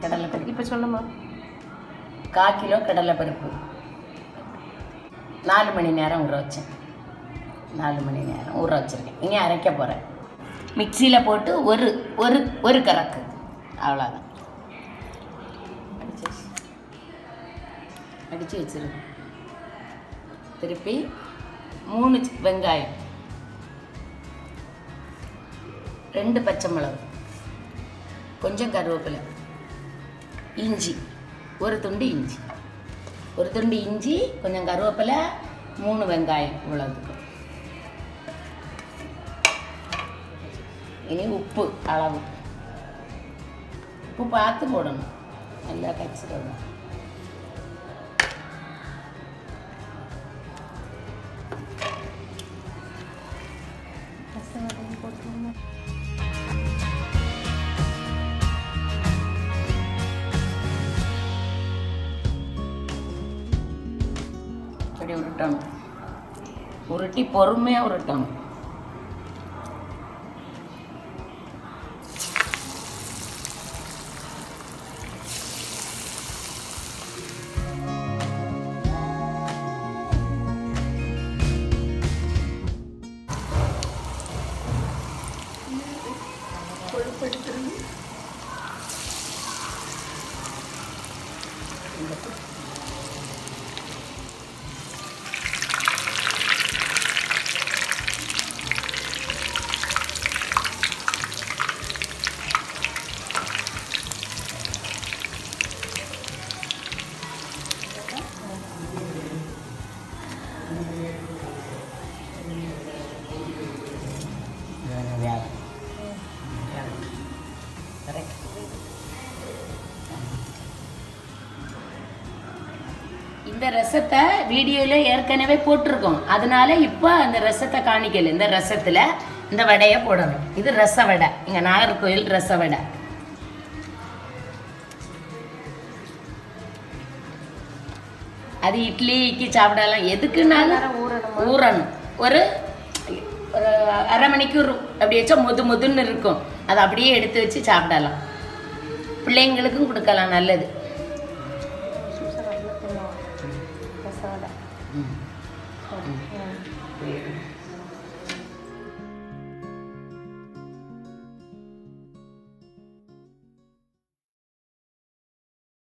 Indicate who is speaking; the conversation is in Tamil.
Speaker 1: கடலைப்பருப்பு.
Speaker 2: இப்போ சொல்லுமா.
Speaker 1: 1/4 கிலோ கடலைப்பருப்பு 4 மணி நேரம் ஊற வச்சேன். 4 மணி நேரம் ஊற வச்சுருக்கேன். இங்கே அரைக்க போகிறேன். மிக்சியில் போட்டு ஒரு கறக்கு, அவ்வளோதான். அடித்து வச்சுருக்கேன். திருப்பி 3 வெங்காயம், 2 பச்சை மிளகு, கொஞ்சம் கருவேப்பிலை, இஞ்சி, ஒரு துண்டு இஞ்சி, கொஞ்சம் கருவேப்பிலை, 3 வெங்காயம், இவ்வளோதுக்கு. இனி உப்பு அளவு, உப்பு பார்த்து போடணும், நல்லா கச்சிடணும். இப்படி உருட்டணும், உருட்டி பொறுமையாக உருட்டணும். இந்த ரசத்தை வீடியோவில் ஏற்கனவே போட்டிருக்கோம், அதனால இப்போ அந்த ரசத்தை காணிக்கல. இந்த ரசத்தில் இந்த வடையை போடணும். இது ரசவடை, இங்கே நாகர்கோயில் ரசவடை. அது இட்லிக்கு சாப்பிடலாம், எதுக்குன்னாலும் ஊறணும். ஒரு அரை மணிக்கூர் அப்படி வச்சா மொதுன்னு இருக்கும். அதை அப்படியே எடுத்து வச்சு சாப்பிடலாம். பிள்ளைங்களுக்கும் கொடுக்கலாம், நல்லது.